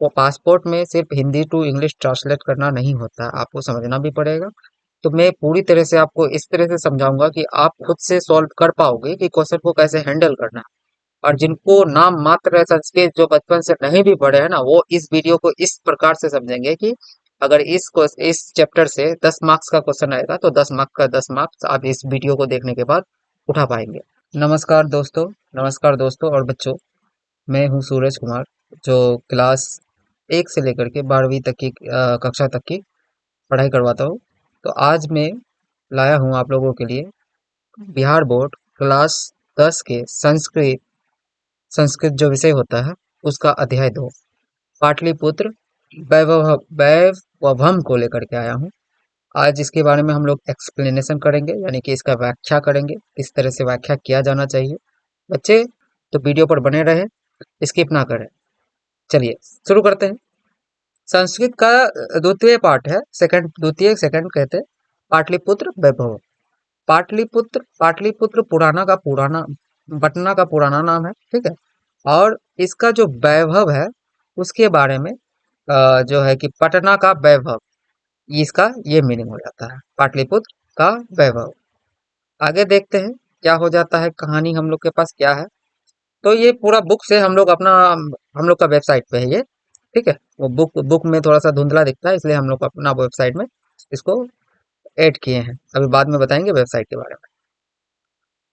वो पासपोर्ट में सिर्फ हिंदी टू इंग्लिश ट्रांसलेट करना नहीं होता है, आपको समझना भी पड़ेगा। तो मैं पूरी तरह से आपको इस तरह से समझाऊंगा कि आप खुद से सॉल्व कर पाओगे कि क्वेश्चन को कैसे हैंडल करना है। और जिनको नाम मात्र है संस्कृत, जो बचपन से नहीं भी पढ़े हैं ना, वो इस वीडियो को इस प्रकार से समझेंगे कि अगर इस चैप्टर से 10 मार्क्स का क्वेश्चन आएगा तो 10 मार्क्स का 10 मार्क्स आप इस वीडियो को देखने के बाद उठा पाएंगे। नमस्कार दोस्तों। नमस्कार दोस्तों और बच्चों। मैं हूं सूरज कुमार, जो क्लास 1 से लेकर के 12वीं तक की कक्षा तक की पढ़ाई करवाता हूँ। तो आज मैं लाया हूँ आप लोगों के लिए बिहार बोर्ड क्लास 10 के संस्कृत संस्कृत जो विषय होता है उसका अध्याय 2 पाटलिपुत्र वैभवम को लेकर के आया हूँ। आज इसके बारे में हम लोग एक्सप्लेनेशन करेंगे, यानी कि इसका व्याख्या करेंगे, किस तरह से व्याख्या किया जाना चाहिए। बच्चे तो वीडियो पर बने रहे, स्किप ना करें। चलिए शुरू करते हैं। संस्कृत का द्वितीय पाठ है, सेकंड, द्वितीय सेकंड कहते हैं पाटलिपुत्र वैभव। पाटलिपुत्र, पाटलिपुत्र पटना का पुराना नाम है, ठीक है। और इसका जो वैभव है उसके बारे में जो है कि पटना का वैभव, इसका ये मीनिंग हो जाता है, पाटलिपुत्र का वैभव। आगे देखते हैं क्या हो जाता है, कहानी हम लोग के पास क्या है। तो ये पूरा बुक से हम लोग का वेबसाइट पे है ये, ठीक है। वो बुक में थोड़ा सा धुंधला दिखता है, इसलिए हम लोग अपना वेबसाइट में इसको ऐड किए हैं। अभी बाद में बताएंगे वेबसाइट के बारे में।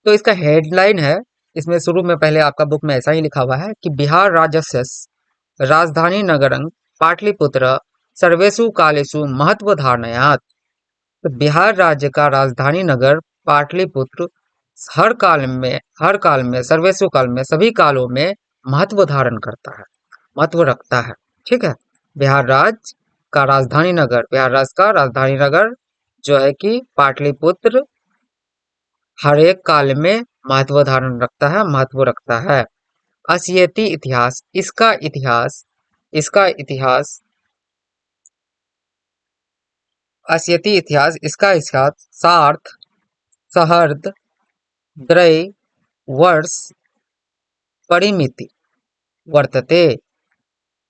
तो इसका हेडलाइन है, इसमें शुरू में पहले आपका बुक में ऐसा ही लिखा हुआ है कि बिहार राज्यस्य राजधानी नगरं पाटलिपुत्र सर्वेषु कालेषु महत्व धारणायात्। तो बिहार राज्य का राजधानी नगर पाटलिपुत्र हर काल में सर्वेषु काल में सभी कालों में महत्व धारण करता है, महत्व रखता है, ठीक है। बिहार राज्य का राजधानी नगर, बिहार राज्य का राजधानी नगर जो है कि पाटलिपुत्र हर एक काल में महत्व धारण रखता है, महत्व रखता है। अस्येती इतिहास, इसका इतिहास, इसका इतिहास सार्थ सहर्द द्रय वर्ष परिमिति वर्तते।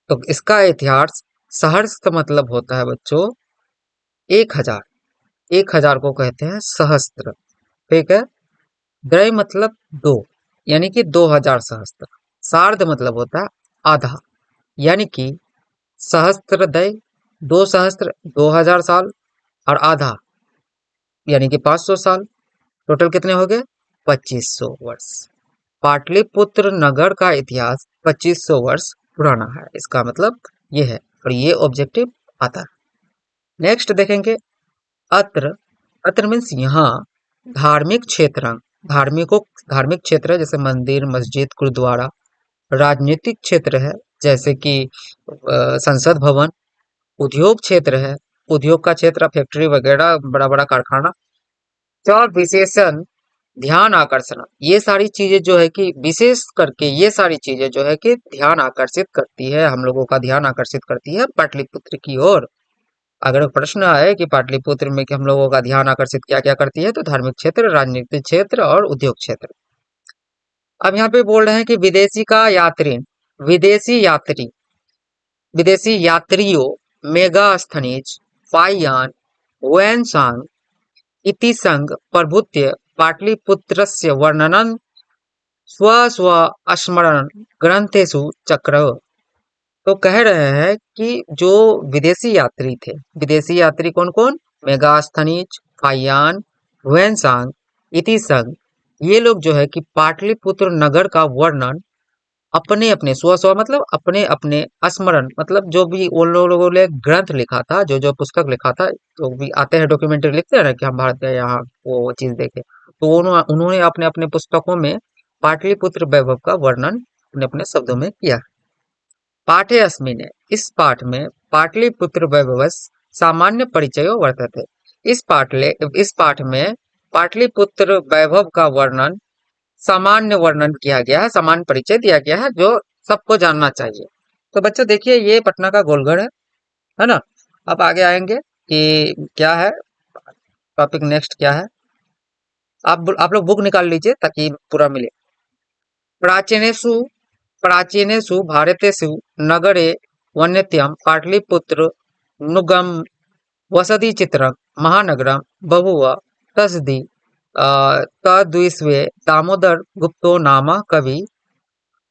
तो इसका इतिहास, सहर्ष का मतलब होता है बच्चों 1000, 1000 को कहते हैं सहस्त्र, ठीक है। द्रय मतलब 2, यानी कि 2000 सहस्त्र। सार्ध मतलब होता है आधा, यानी कि सहस्त्रदय 2 सहस्त्र 2000 साल, और आधा यानी कि 500 साल। टोटल कितने हो गए? 2500 वर्ष। पाटलिपुत्र नगर का इतिहास 2500 वर्ष पुराना है, इसका मतलब ये है, और ये ऑब्जेक्टिव आता है। नेक्स्ट देखेंगे अत्र। अत्र मीन्स यहाँ। धार्मिक क्षेत्र, धार्मिक क्षेत्र है, जैसे मंदिर मस्जिद गुरुद्वारा। राजनीतिक क्षेत्र है, जैसे कि संसद भवन। उद्योग क्षेत्र है, उद्योग का क्षेत्र, फैक्ट्री वगैरह, बड़ा बड़ा कारखाना। और विशेषण ध्यान आकर्षण, ये सारी चीजें जो है कि विशेष करके ये सारी चीजें जो है कि ध्यान आकर्षित करती है, हम लोगों का ध्यान आकर्षित करती है पाटलिपुत्र की ओर। अगर प्रश्न आए कि पाटलिपुत्र में कि हम लोगों का ध्यान आकर्षित क्या क्या करती है, तो धार्मिक क्षेत्र, राजनीतिक क्षेत्र और उद्योग क्षेत्र। अब यहाँ पे बोल रहे हैं कि विदेशी यात्री, विदेशी यात्रियों मेगास्थनीज पाइयान वैनसांग इति संग प्रभुत्य पाटलिपुत्रस्य वर्णनं स्व स्व स्मरण ग्रंथेषु चक्र। तो कह रहे हैं कि जो विदेशी यात्री थे, विदेशी यात्री कौन कौन? मेगास्थनीज, फाइयान, हुएनसांग, इति संग, ये लोग जो है कि पाटलिपुत्र नगर का वर्णन अपने अपने स्व स्व मतलब अपने अपने स्मरण मतलब जो भी उन लोगों ने ग्रंथ लिखा था, जो जो पुस्तक लिखा था, जो भी आते हैं डॉक्यूमेंट्री लिखते हैं ना कि हम भारत गए यहाँ वो चीज देखे, तो उन्होंने अपने अपने पुस्तकों में पाटलिपुत्र वैभव का वर्णन अपने अपने शब्दों में किया। पाठे अस्मिन्, इस पाठ में पाटलिपुत्र वैभवस्य सामान्य परिचयो वर्तते। इस पाठ में पाटलिपुत्र वैभव का वर्णन, सामान्य वर्णन किया गया है, सामान्य परिचय दिया गया है, जो सबको जानना चाहिए। तो बच्चों देखिए, ये पटना का गोलगढ़ है ना। अब आगे आएंगे कि क्या है टॉपिक, नेक्स्ट क्या है। आप लोग बुक निकाल लीजिए ताकि पूरा मिले। प्राचीनेषु प्राचीनेषु भारतेषु नगरे वन्यत्यम पाटलिपुत्र नुगम वसति चित्रं महानगरम बभुव तस्दि तद्विश्वे दामोदर गुप्तो नामा कवि,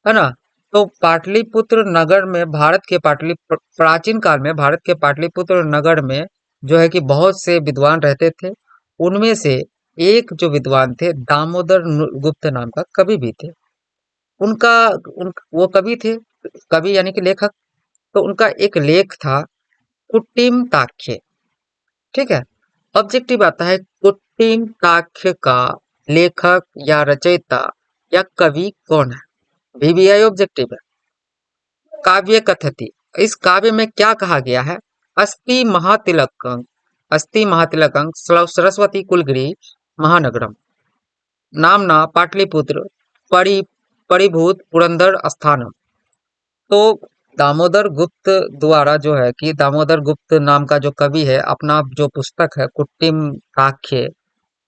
है ना। तो पाटलिपुत्र नगर में भारत के प्राचीन काल में भारत के पाटलिपुत्र नगर में जो है कि बहुत से विद्वान रहते थे। उनमें से एक जो विद्वान थे दामोदर गुप्त नाम का कवि भी थे। उनका वो कवि थे, कवि यानी कि लेखक। तो उनका एक लेख था कुट्टिम ताक्ष्य। ठीक है। ऑब्जेक्टिव आता है कुट्टिम ताक्ष्य का लेखक या रचयिता या कवि कौन है। वीवीआई ऑब्जेक्टिव है। काव्य कथति, इस काव्य में क्या कहा गया है। अस्ति महातिलकं सरस्वती कुलगिरी महानगरम नामना पाटलिपुत्र परि परिभूत पुरंदर स्थानम। तो दामोदर गुप्त द्वारा जो है कि दामोदर गुप्त नाम का जो कवि है, अपना जो पुस्तक है कुट्टिम काक्ष्य,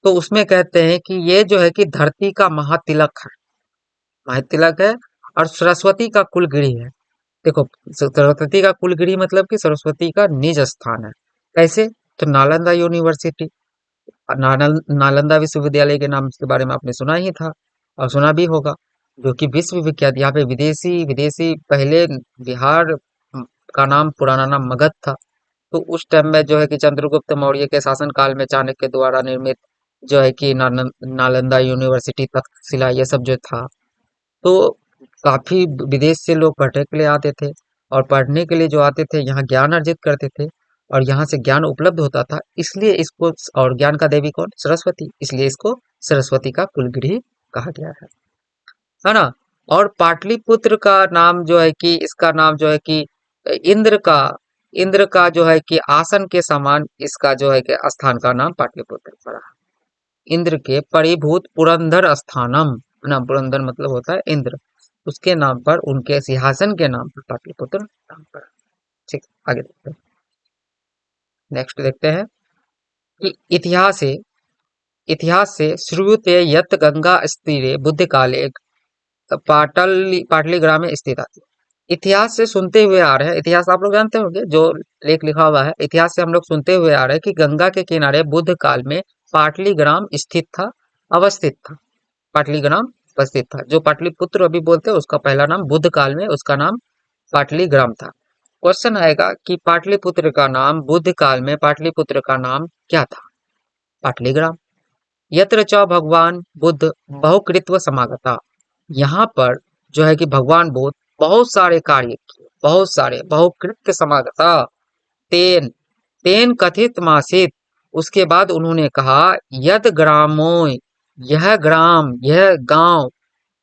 तो उसमें कहते हैं कि ये जो है कि धरती का महातिलक है, महातिलक है, और सरस्वती का कुलगिरी है। देखो, सरस्वती का कुलगिरी मतलब कि सरस्वती का निज स्थान है। कैसे? तो नालंदा यूनिवर्सिटी, नालंदा विश्वविद्यालय के नाम के बारे में आपने सुना ही था और सुना भी होगा, जो कि विश्व विख्यात। यहाँ पे विदेशी विदेशी पहले बिहार का नाम, पुराना नाम मगध था। तो उस टाइम में जो है कि चंद्रगुप्त मौर्य के शासन काल में चाणक्य द्वारा निर्मित जो है कि नालंदा यूनिवर्सिटी, तक्षशिला, ये सब जो था, तो काफी विदेश से लोग पढ़ने के लिए आते थे। और पढ़ने के लिए जो आते थे, यहाँ ज्ञान अर्जित करते थे और यहाँ से ज्ञान उपलब्ध होता था। इसलिए इसको, और ज्ञान का देवी कौन? सरस्वती, इसलिए इसको सरस्वती का कुलगिरी कहा गया है ना। और पाटलिपुत्र का नाम जो है कि, इसका नाम जो है कि इंद्र का इंद्र का जो है कि आसन के समान इसका जो है कि स्थान का नाम पाटलिपुत्र पड़ा। इंद्र के परिभूत पुरंदर स्थानम, ना, पुरंदर मतलब होता है इंद्र, उसके नाम पर, उनके सिंहासन के नाम पर पाटलिपुत्र नाम पड़ा। ठीक, आगे देखते हैं। नेक्स्ट देखते हैं कि इतिहास से श्रूयते यत गंगा स्तीरे बुद्ध काले पाटलिग्राम में स्थित आती। इतिहास से सुनते हुए आ रहे हैं, इतिहास आप लोग जानते होंगे, जो लेख लिखा हुआ है, इतिहास से हम लोग सुनते हुए आ रहे हैं कि गंगा के किनारे बुद्ध काल में पाटलिग्राम स्थित था, अवस्थित था। पाटलिग्राम उपस्थित था। जो पाटलिपुत्र अभी बोलते हैं, उसका पहला नाम बुद्ध काल में उसका नाम पाटलिग्राम था। क्वेश्चन आएगा कि पाटलिपुत्र का नाम, बुद्ध काल में पाटलिपुत्र का नाम क्या था? पाटलिग्राम। यत्र च भगवान बुद्ध बहुकृत्व समागता, यहाँ पर जो है कि भगवान बुद्ध बहुत सारे कार्य किए, बहुत सारे, बहुकृत्य समागता, तेन तेन कथित मासित, उसके बाद उन्होंने कहा, यद ग्रामो, यह ग्राम, यह गांव,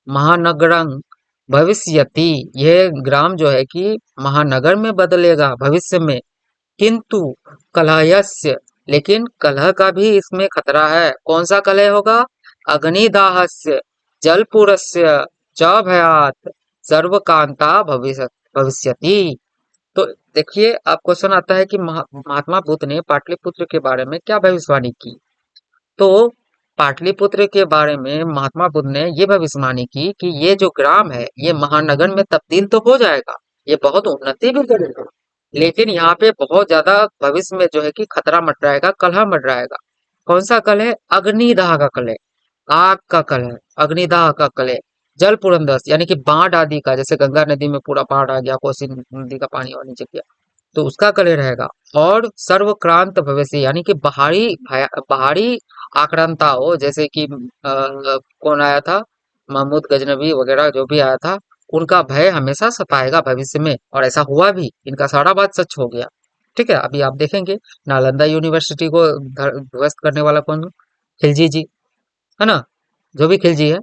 महानगरं भविष्यति, यह ग्राम जो है कि महानगर में बदलेगा भविष्य में। किंतु कलहयस्य, लेकिन कलह का भी इसमें खतरा है। कौन सा कलह होगा? अग्निदाहस्य जलपुरस्य च भयात सर्वकांता भविष्यति। तो देखिए, अब क्वेश्चन आता है कि महात्मा बुद्ध ने पाटलिपुत्र के बारे में क्या भविष्यवाणी की। तो पाटलिपुत्र के बारे में महात्मा बुद्ध ने ये भविष्यवाणी की कि ये जो ग्राम है, ये महानगर में तब्दील तो हो जाएगा, ये बहुत उन्नति भी करेगा, लेकिन यहाँ पे बहुत ज्यादा भविष्य में जो है कि खतरा मंडराएगा, कलह मंडराएगा। कौन सा कलह? अग्निदाह का कलह, आग का कलह, अग्निदाह का कलह, जल पुरंदस यानी कि बाढ़ आदि का, जैसे गंगा नदी में पूरा बाढ़ आ गया, कोसी नदी का पानी और नीचे गया, तो उसका कलह रहेगा। और सर्वक्रांत भविष्य यानी कि बाहरी आक्रांता हो, जैसे कि कौन आया था, महमूद गजनबी वगैरह जो भी आया था, उनका भय हमेशा सताएगा भविष्य में, और ऐसा हुआ भी, इनका सारा बात सच हो गया। ठीक है। अभी आप देखेंगे नालंदा यूनिवर्सिटी को ध्वस्त करने वाला कौन? खिलजी जी, है ना, जो भी खिलजी है।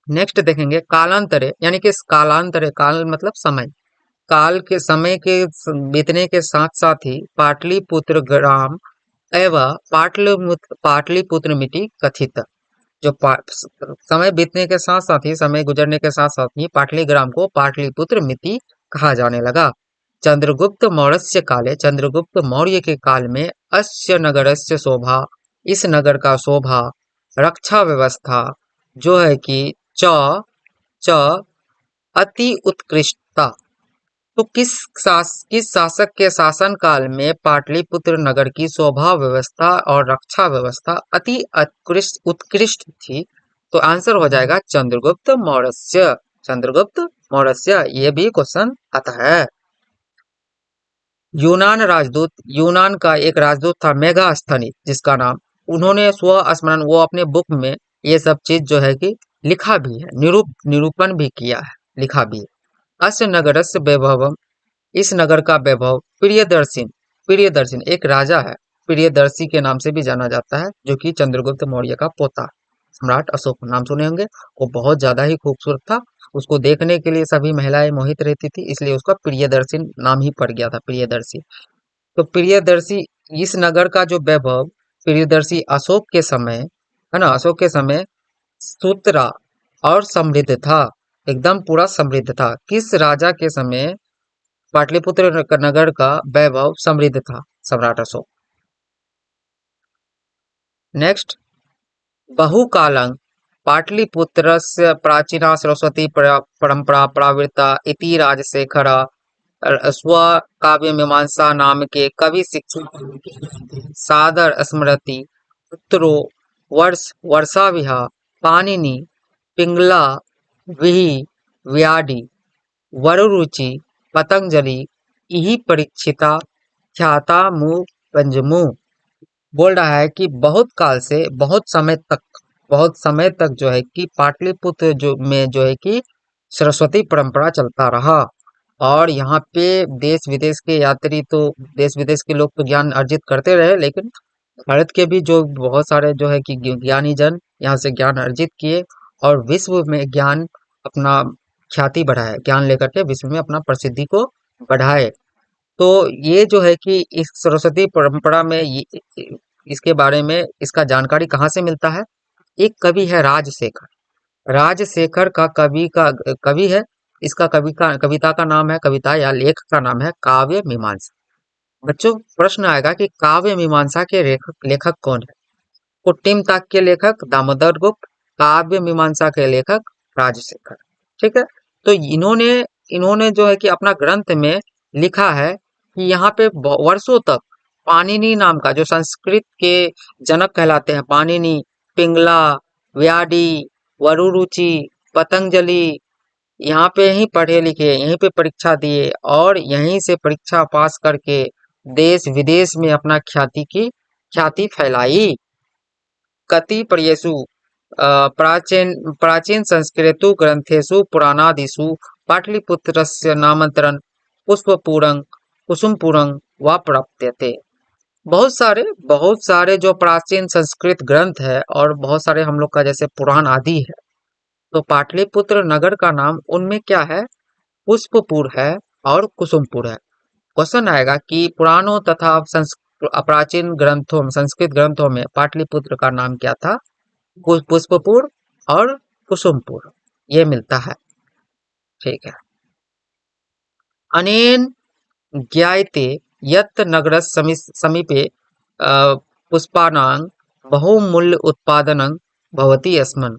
नेक्स्ट देखेंगे कालांतरे, यानी कि कालांतरे, काल मतलब समय, काल के समय के बीतने के साथ साथ ही पाटलिपुत्र ग्राम एवं पाटलिपुत्र मिट्टी कथित, जो समय बीतने के साथ साथ ही, समय गुजरने के साथ साथ ही पाटलिग्राम को पाटलिपुत्र मिति कहा जाने लगा। चंद्रगुप्त मौर्य काले, चंद्रगुप्त मौर्य के काल में अस्य नगरस्य शोभा, इस नगर का शोभा, रक्षा व्यवस्था जो है कि च च अति उत्कृष्टता, तो किस शासक के शासन काल में पाटलिपुत्र नगर की शोभा व्यवस्था और रक्षा व्यवस्था अति उत्कृष्ट उत्कृष्ट थी? तो आंसर हो जाएगा चंद्रगुप्त मौर्य। चंद्रगुप्त मौर्य, ये भी क्वेश्चन आता है। यूनान का एक राजदूत था मेगास्थनी, जिसका नाम, उन्होंने स्व स्मरण, वो अपने बुक में ये सब चीज जो है कि लिखा भी है, निरूपण भी किया है, लिखा भी है। अस्य नगरस्य वैभवम, इस नगर का वैभव प्रियदर्शिन, प्रियदर्शिन एक राजा है, प्रियदर्शी के नाम से भी जाना जाता है, जो कि चंद्रगुप्त मौर्य का पोता सम्राट अशोक, नाम सुने होंगे। वो बहुत ज्यादा ही खूबसूरत था, उसको देखने के लिए सभी महिलाएं मोहित रहती थी, इसलिए उसका प्रियदर्शी नाम ही पड़ गया था, प्रियदर्शी। तो प्रियदर्शी, इस नगर का जो वैभव प्रियदर्शी अशोक के समय, है ना, अशोक के समय सुतरा और समृद्ध था, एकदम पूरा समृद्ध था। किस राजा के समय पाटलिपुत्र नगर का वैभव समृद्ध था? सम्राट अशोक। नेक्स्ट, बहुकालं पाटलिपुत्रस्य प्राचीना सरस्वती परंपरा प्रवृत्ता इति राजशेखर स्वकाव्यमीमांसा नाम के कवि शिक्षक सादर स्मृति पुत्रो वर्षाविहा पाणिनि पिंगला विहि व्याधि वरुरुचि पतंजलि इहि परीक्षिता ख्याता मुंह पंजमु। बोल रहा है कि बहुत काल से बहुत समय तक जो है कि पाटलिपुत्र जो है कि सरस्वती परंपरा चलता रहा, और यहाँ पे देश विदेश के यात्री तो, देश विदेश के लोग तो ज्ञान अर्जित करते रहे, लेकिन भारत के भी जो बहुत सारे जो है कि ज्ञानी जन यहाँ से ज्ञान अर्जित किए, और विश्व में ज्ञान अपना ख्याति बढ़ाए, ज्ञान लेकर के विश्व में अपना प्रसिद्धि को बढ़ाए। तो ये जो है कि इस सरस्वती परंपरा में इसके बारे में इसका जानकारी कहाँ से मिलता है? एक कवि है राजशेखर, राजशेखर का कवि है, इसका कविता का नाम है, कविता या लेख का नाम है काव्य मीमांसा। बच्चों, प्रश्न आएगा कि काव्य मीमांसा के लेखक कौन है? कुट्टिम ताक के लेखक दामोदर गुप्त, काव्य मीमांसा के लेखक राजशेखर। ठीक है, तो इन्होंने इन्होंने जो है कि अपना ग्रंथ में लिखा है कि यहाँ पे वर्षों तक पाणिनि नाम का, जो संस्कृत के जनक कहलाते हैं, पाणिनि, पिंगला, व्याधि, वरुरुचि, पतंजलि, यहाँ पे ही पढ़े लिखे, यहीं पे परीक्षा दिए, और यहीं से परीक्षा पास करके देश विदेश में अपना ख्याति फैलाई। कतिपयेषु प्राचीन प्राचीन संस्कृतेषु ग्रंथेषु पुराणादिषु पाटलिपुत्रस्य नामांतरण पुष्पपूरं कुसुमपूरं वा प्राप्यते। बहुत सारे जो प्राचीन संस्कृत ग्रंथ है, और बहुत सारे हम लोग का जैसे पुराण आदि है, तो पाटलिपुत्र नगर का नाम उनमें क्या है? पुष्पपुर है और कुसुमपुर है। क्वेश्चन आएगा कि पुराणों तथा प्राचीन ग्रंथों में, संस्कृत ग्रंथों में पाटलिपुत्र का नाम क्या था? पुष्पपुर और कुसुमपुर, ये मिलता है। ठीक है, अनेन ज्ञायते यत् नगरस्य समीपे पुष्पाणां बहुमूल्य उत्पादनं भवति अस्मिन्।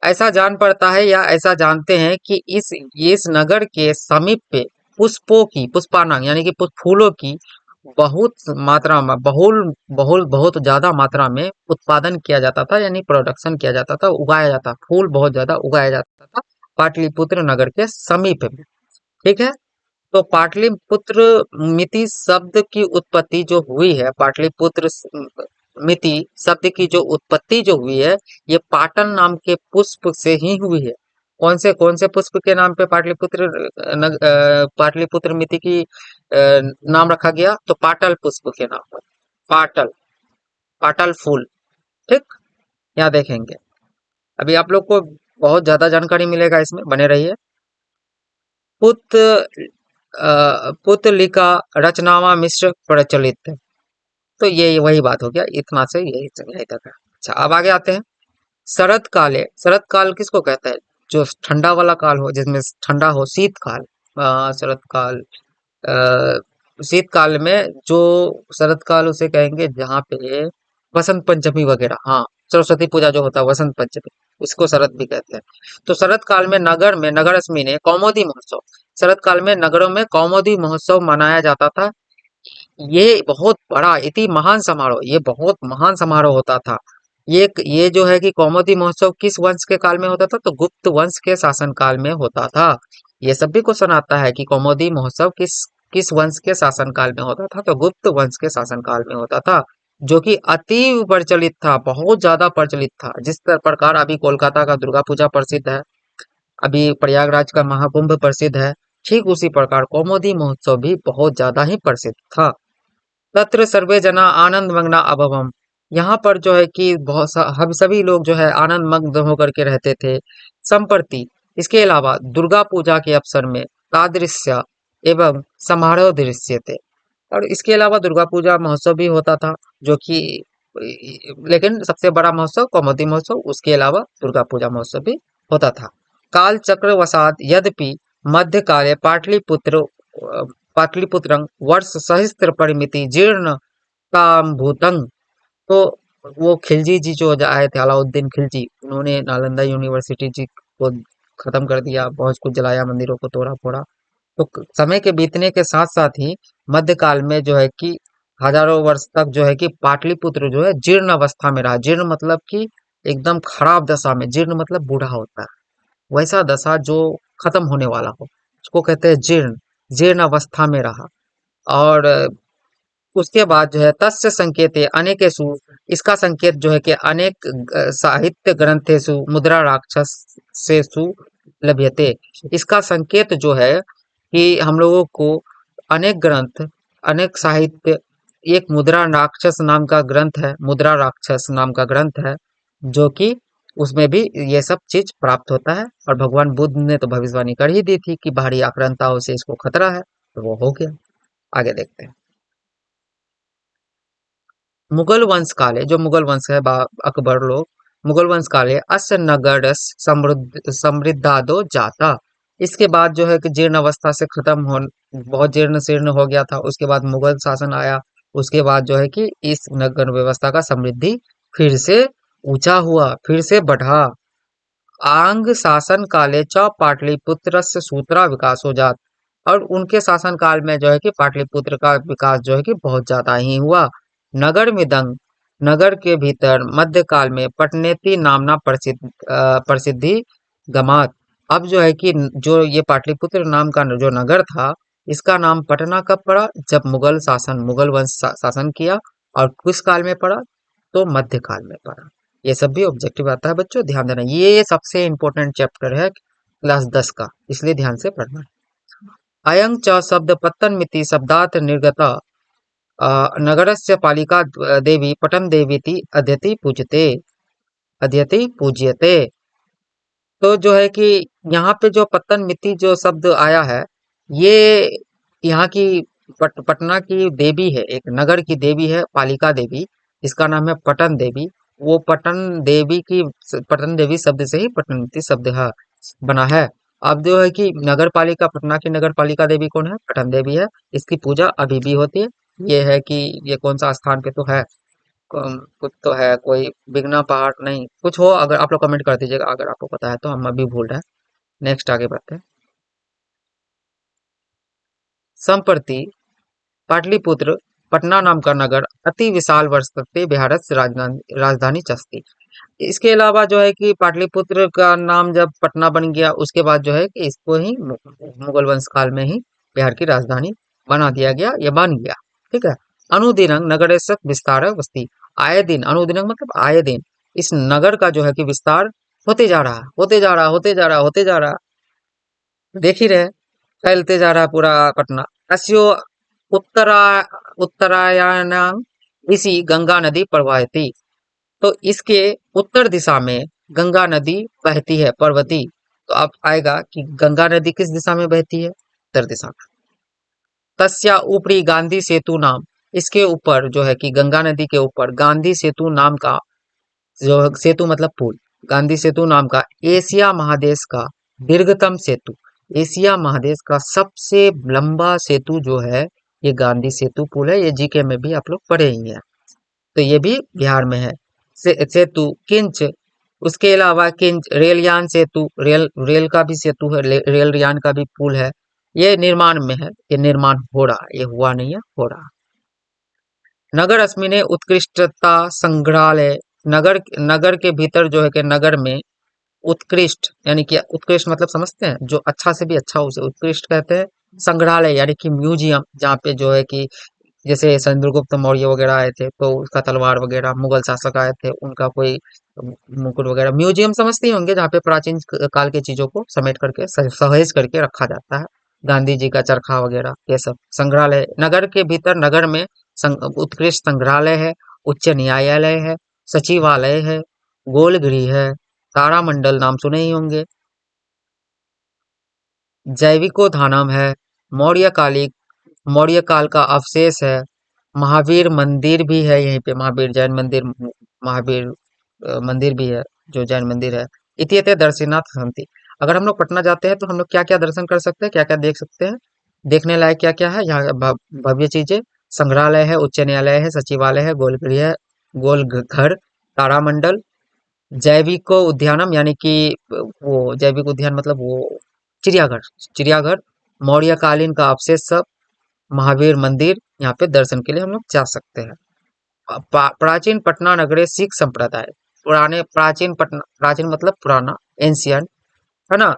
ऐसा जान पड़ता है या ऐसा जानते हैं कि इस नगर के समीप पे पुष्पों की, पुष्पानांग यानी कि फूलों की बहुत मात्रा में, बहुल बहुल बहुत ज्यादा मात्रा में उत्पादन किया जाता था, यानी प्रोडक्शन किया जाता था, उगाया जाता, फूल बहुत ज्यादा उगाया जाता था पाटलिपुत्र नगर के समीप में। ठीक है, तो पाटलिपुत्र मिति शब्द की उत्पत्ति जो हुई है, पाटलिपुत्र मिति शब्द की जो उत्पत्ति जो हुई है, ये पाटन नाम के पुष्प से ही हुई है। कौन से पुष्प के नाम पे पाटलिपुत्र मिति की नाम रखा गया? तो पाटल पुष्प के नाम पर, पाटल, पाटल फूल। ठीक, यहाँ देखेंगे, अभी आप लोग को बहुत ज्यादा जानकारी मिलेगा इसमें, बने रहिए। पुत पुतलिका रचनावा मिश्र प्रचलित। तो ये वही बात हो गया, इतना से यही तक है। अच्छा, अब आगे आते हैं। शरत काल किसको कहते हैं? जो ठंडा वाला काल हो, जिसमें ठंडा हो, शीतकाल। शरत काल, शीतकाल में जो शरत काल उसे कहेंगे जहाँ पे वसंत पंचमी वगैरह, हाँ, सरस्वती पूजा जो होता है वसंत पंचमी, उसको शरत भी कहते हैं। तो शरत काल में नगर अश्विनी कौमुदी महोत्सव, शरद काल में नगरों में कौमुदी महोत्सव मनाया जाता था। ये बहुत बड़ा इति महान समारोह, ये बहुत महान समारोह होता था। ये जो है कि कौमुदी महोत्सव किस वंश के काल में होता था, तो गुप्त वंश के शासन काल में होता था। ये सभी को सुनाता है कि कौमुदी महोत्सव किस किस वंश के शासन काल में होता था, तो गुप्त वंश के शासन काल में होता था, जो कि अति प्रचलित था, बहुत ज्यादा प्रचलित था। जिस प्रकार अभी कोलकाता का दुर्गा पूजा प्रसिद्ध है, अभी प्रयागराज का महाकुंभ प्रसिद्ध है, ठीक उसी प्रकार कौमुदी महोत्सव भी बहुत ज्यादा ही प्रसिद्ध था। तत्र सर्वे जना आनंद मग्ना अभवम। यहाँ पर जो है कि हम सभी लोग जो है आनंद मग्न होकर के रहते थे। संप्रति इसके अलावा दुर्गा पूजा के अवसर में तादृश्य एवं समारोह दृश्य थे। और इसके अलावा दुर्गा पूजा महोत्सव भी होता था, जो कि लेकिन सबसे बड़ा महोत्सव कौमुदी महोत्सव, उसके अलावा दुर्गा पूजा महोत्सव भी होता था। काल चक्र वसात यद्यपि मध्यकाले पाटलिपुत्रं वर्ष सहस्त्र परिमिति जीर्ण भूतंग। तो वो खिलजी जी जो आए थे, अलाउद्दीन खिलजी, उन्होंने नालंदा यूनिवर्सिटी जी को खत्म कर दिया, बहुत कुछ जलाया, मंदिरों को तोड़ा फोड़ा। तो समय के बीतने के साथ साथ ही मध्यकाल में जो है कि हजारों वर्ष तक जो है कि पाटलिपुत्र जो है जीर्ण अवस्था में रहा। जीर्ण मतलब कि एकदम खराब दशा में, जीर्ण मतलब बूढ़ा होता है, वैसा दशा जो खत्म होने वाला हो, उसको कहते हैं जीर्ण। जीर्ण अवस्था में रहा। और उसके बाद जो है तस्य संकेते अनेकेषु, इसका संकेत जो है कि अनेक साहित्य ग्रंथेषु मुद्रा राक्षसेषु लभ्यते। इसका संकेत जो है कि हम लोगों को अनेक ग्रंथ, अनेक साहित्य, एक मुद्रा राक्षस नाम का ग्रंथ है, मुद्रा राक्षस नाम का ग्रंथ है, जो कि उसमें भी ये सब चीज प्राप्त होता है। और भगवान बुद्ध ने तो भविष्यवाणी कर ही दी थी कि बाहरी आक्रांताओं से इसको खतरा है, तो वो हो गया। आगे देखते हैं। मुगल वंश काले, जो मुगल वंश है, अकबर लोग, मुगल वंश काले अस्य नगरस समृद्धादो जाता। इसके बाद जो है कि जीर्ण अवस्था से खत्म हो, बहुत जीर्ण शीर्ण हो गया था। उसके बाद मुगल शासन आया। उसके बाद जो है कि इस नगर व्यवस्था का समृद्धि फिर से ऊंचा हुआ, फिर से बढ़ा। आंग शासन काले च पाटलिपुत्रस्य सूत्रा विकास हो जात। और उनके शासन काल में जो है कि पाटलिपुत्र का विकास जो है कि बहुत ज्यादा ही हुआ। नगर मिदंग, नगर के भीतर मध्यकाल में पटनेती नामना प्रसिद्धि गमात। अब जो है कि जो ये पाटलिपुत्र नाम का जो नगर था, इसका नाम पटना कब पड़ा, जब मुगल वंश शासन किया। और किस काल में पड़ा, तो मध्यकाल में पड़ा। ये सब भी ऑब्जेक्टिव आता है बच्चों, ध्यान देना, ये सबसे इंपॉर्टेंट चैप्टर है क्लास 10 का, इसलिए ध्यान से पढ़ना। अयं च शब्द पत्तन मिति शब्दात निर्गत नगरस्य पालिका देवी पटन देवीति अद्यति पूज्यते। तो जो है कि यहाँ पे जो पत्तन मिति जो शब्द आया है, ये यहाँ की पटना की देवी है, एक नगर की देवी है, पालिका देवी। इसका नाम है पटन देवी। वो पटन देवी शब्द से ही पटन मिति शब्द है, बना है। अब जो है कि नगर पालिका, पटना की नगर पालिका देवी कौन है, पटन देवी है। इसकी पूजा अभी भी होती है। ये है कि ये कौन सा स्थान पे तो है, कुछ तो है, कोई बिगना पहाड़ नहीं, कुछ हो, अगर आप लोग कमेंट कर दीजिएगा अगर आपको पता है तो, हम अभी भूल रहे हैं। नेक्स्ट आगे बढ़ते हैं। संप्रति पाटलिपुत्र पटना नाम का नगर अति विशाल वर्तते बिहारस्य राजधानी चस्ती। इसके अलावा जो है कि पाटलिपुत्र का नाम जब पटना बन गया, उसके बाद जो है कि इसको ही मुगल वंश काल में ही बिहार की राजधानी बना दिया गया, या बन गया। ठीक है। अनुदिनं नगर विस्तार बस्ती। आए दिन, अनुदिनं मतलब आए दिन, इस नगर का जो है कि विस्तार होते जा रहा, होते जा रहा, होते जा रहा, होते जा रहा। देख ही रहे, फैलते जा रहा है पूरा पटना। अस्यो उत्तरा उत्तरायण इसी गंगा नदी प्रवाहिती। तो इसके उत्तर दिशा में गंगा नदी बहती है, पर्वती। तो अब आएगा कि गंगा नदी किस दिशा में बहती है, उत्तर दिशा में। तस्या ऊपरी गांधी सेतु नाम, इसके ऊपर जो है कि गंगा नदी के ऊपर गांधी सेतु नाम का, जो सेतु मतलब पुल, गांधी सेतु नाम का एशिया महादेश का दीर्घतम सेतु, एशिया महादेश का सबसे लंबा सेतु जो है, ये गांधी सेतु पुल है। ये जीके में भी आप लोग पढ़े ही हैं। तो ये भी बिहार में है। सेतु किंच, उसके अलावा किंच रेलयान सेतु, रेल रेल का भी सेतु है, रेल यान का भी पुल है। ये निर्माण में है, ये निर्माण हो रहा है, ये हुआ नहीं है, हो रहा। नगर अस्मिने उत्कृष्टता संग्रहालय, नगर नगर के भीतर जो है कि नगर में उत्कृष्ट यानी कि उत्कृष्ट मतलब समझते हैं, जो अच्छा से भी अच्छा उसे उत्कृष्ट कहते हैं। संग्रहालय यानी कि म्यूजियम, जहाँ पे जो है कि जैसे चंद्रगुप्त मौर्य वगैरह आए थे तो उसका तलवार वगैरह, मुगल शासक आए थे उनका कोई मुकुट वगैरह, म्यूजियम समझते ही होंगे, जहाँ पे प्राचीन काल की चीजों को समेट करके सहेज करके रखा जाता है। गांधी जी का चरखा वगैरह ये सब। संग्रहालय, नगर के भीतर नगर में उत्कृष्ट संग्रहालय है, उच्च न्यायालय है, सचिवालय है, गोलगृह है, तारामंडल नाम सुने ही होंगे, जैविकोद्यानम है, मौर्यकालिक मौर्य काल का अवशेष है, महावीर मंदिर भी है यहीं पे, महावीर जैन मंदिर, महावीर मंदिर भी है जो जैन मंदिर है। इत्येते दर्शनार्थ सन्ति। अगर हम लोग पटना जाते हैं तो हम लोग क्या क्या दर्शन कर सकते हैं, क्या क्या देख सकते हैं, देखने लायक क्या क्या है यहाँ भव्य चीजें। संग्रहालय है, उच्च न्यायालय है, सचिवालय है, गोलगृह है, गोल घर, तारामंडल, जैविक उद्यानम यानी कि वो जैविक उद्यान मतलब वो चिड़ियाघर, चिड़ियाघर, मौर्यकालीन का अवशेष सब, महावीर मंदिर, यहाँ पे दर्शन के लिए हम लोग जा सकते हैं। प्राचीन पटना नगरे सिख संप्रदाय, पुराने प्राचीन पटना, प्राचीन मतलब पुराना, एंशियंट, है ना।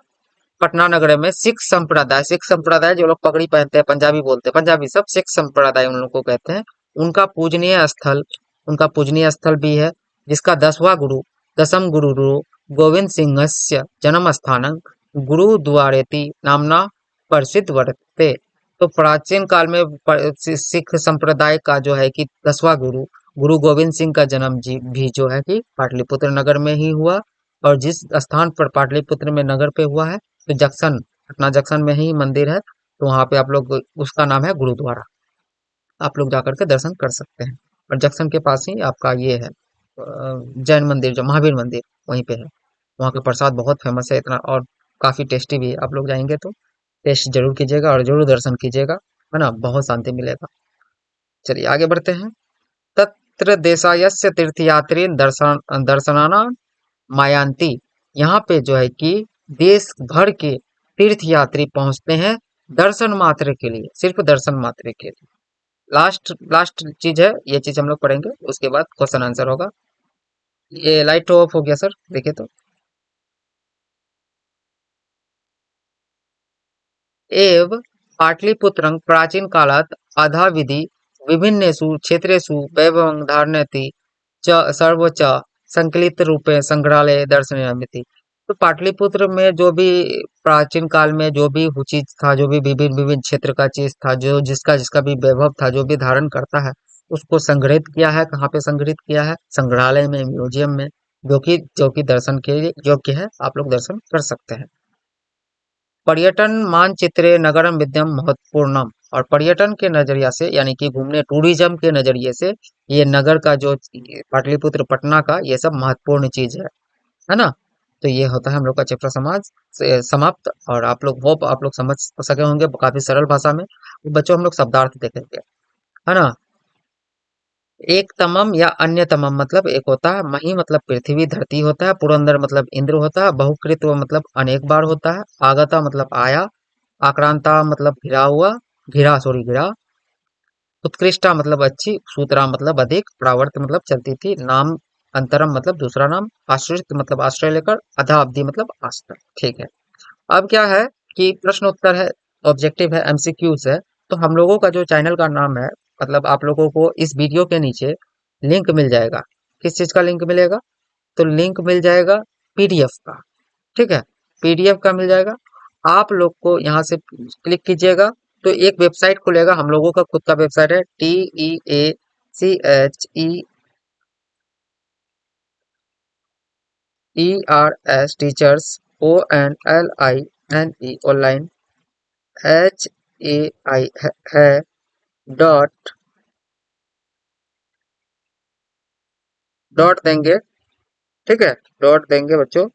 पटना नगर में सिख संप्रदाय, सिख संप्रदाय जो लोग पगड़ी पहनते हैं, पंजाबी बोलते हैं, पंजाबी सब सिख संप्रदाय उन लोग को कहते हैं। उनका पूजनीय स्थल, उनका पूजनीय स्थल भी है, जिसका 10वां गुरु, दसम गुरु गोविंद सिंहस्य जन्म स्थानं गुरुद्वारेति नामना प्रसिद्ध वर्तते। तो प्राचीन काल में सिख संप्रदाय का जो है कि 10वां गुरु, गुरु गोविंद सिंह का जन्म जी भी जो है कि पाटलिपुत्र नगर में ही हुआ। और जिस स्थान पर पाटलिपुत्र में नगर पे हुआ है, तो जंक्शन, पटना जंक्शन में ही मंदिर है, तो वहां पे आप लोग, उसका नाम है गुरुद्वारा, आप लोग जाकर के दर्शन कर सकते हैं। और जंक्शन के पास ही आपका ये है जैन मंदिर, जो महावीर मंदिर, वहीं पे है। वहाँ का प्रसाद बहुत फेमस है इतना, और काफी टेस्टी भी है। आप लोग जाएंगे तो टेस्ट जरूर कीजिएगा और जरूर दर्शन कीजिएगा, है ना, बहुत शांति मिलेगा। चलिए आगे बढ़ते हैं। तत्र देशायस्य तीर्थयात्री दर्शनाना मायांती, यहाँ पे जो है कि देश भर के तीर्थ यात्री पहुंचते हैं दर्शन मात्र के लिए, सिर्फ दर्शन मात्र के लिए। लास्ट लास्ट चीज है, ये चीज हम लोग पढ़ेंगे, उसके बाद क्वेश्चन आंसर होगा। ये लाइट ऑफ हो गया सर, देखिए तो। एव पाटलिपुत्रं प्राचीन कालात् अधाविधि विभिन्नेषु क्षेत्रेषु वैभवं धारयति च सर्वोच्च संकलित रूपे संग्रहालय दर्शनीयमिति। तो पाटलिपुत्र में जो भी प्राचीन काल में जो भी चीज था, जो भी विभिन्न विभिन्न क्षेत्र का चीज था, जो जिसका जिसका भी वैभव था, जो भी धारण करता है, उसको संग्रहित किया है। कहाँ पे संग्रहित किया है? संग्रहालय में, म्यूजियम में, जो कि दर्शन के योग्य है, आप लोग दर्शन कर सकते हैं। पर्यटन मानचित्रे नगरम विद्यम महत्वपूर्णम, और पर्यटन के नजरिया से यानी कि घूमने, टूरिज्म के नजरिए से ये नगर का जो पाटलिपुत्र पटना का ये सब महत्वपूर्ण चीज है ना। तो ये होता है हम लोग का चैप्टर समाज से समाप्त। और आप लोग होप आप लोग समझ सके होंगे काफी सरल भाषा में। बच्चों हम लोग शब्दार्थ देखेंगे, है ना। एक तमम या अन्य तमम मतलब एक होता है, मही मतलब पृथ्वी धरती होता है, पुरंदर मतलब इंद्र होता है, बहुकृत मतलब अनेक बार होता है, आगता मतलब आया, आक्रांता मतलब घिरा हुआ, घिरा, उत्कृष्टा मतलब अच्छी, सूत्रा मतलब अधिक, प्रावर्त मतलब चलती थी, नाम अंतरम मतलब दूसरा नाम, आश्रित मतलब आश्रय लेकर, अधा अवधि मतलब आज तक। ठीक है। अब क्या है कि प्रश्न उत्तर है, ऑब्जेक्टिव है, एमसीक्यूज है। तो हम लोगों का जो चैनल का नाम है, मतलब आप लोगों को इस वीडियो के नीचे लिंक मिल जाएगा। किस चीज का लिंक मिलेगा? तो लिंक मिल जाएगा पीडीएफ का। ठीक है, पीडीएफ का मिल जाएगा। आप लोग को यहाँ से क्लिक कीजिएगा तो एक वेबसाइट खुलेगा, हम लोगों का खुद का वेबसाइट है, TEACHERS teachers, ONLINE online, HAI है, डॉट डॉट देंगे। ठीक है, डॉट देंगे बच्चों,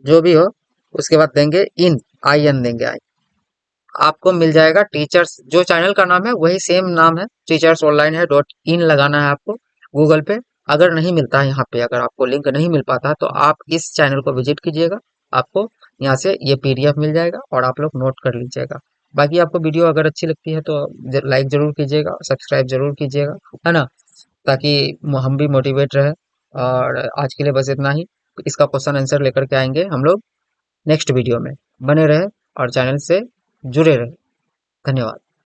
जो भी हो उसके बाद देंगे इन, IN देंगे, आपको मिल जाएगा। टीचर्स जो चैनल का नाम है वही सेम नाम है, टीचर्स ऑनलाइन है, डॉट इन लगाना है आपको गूगल पे। अगर नहीं मिलता है यहाँ पे, अगर आपको लिंक नहीं मिल पाता तो आप इस चैनल को विजिट कीजिएगा, आपको यहाँ से ये पीडीएफ मिल जाएगा और आप लोग नोट कर लीजिएगा। बाकी आपको वीडियो अगर अच्छी लगती है तो लाइक जरूर कीजिएगा, सब्सक्राइब जरूर कीजिएगा, है ना, ताकि हम भी मोटिवेट रहे। और आज के लिए बस इतना ही। इसका क्वेश्चन आंसर लेकर के आएंगे हम लोग नेक्स्ट वीडियो में। बने रहे और चैनल से जुड़े रहे। धन्यवाद।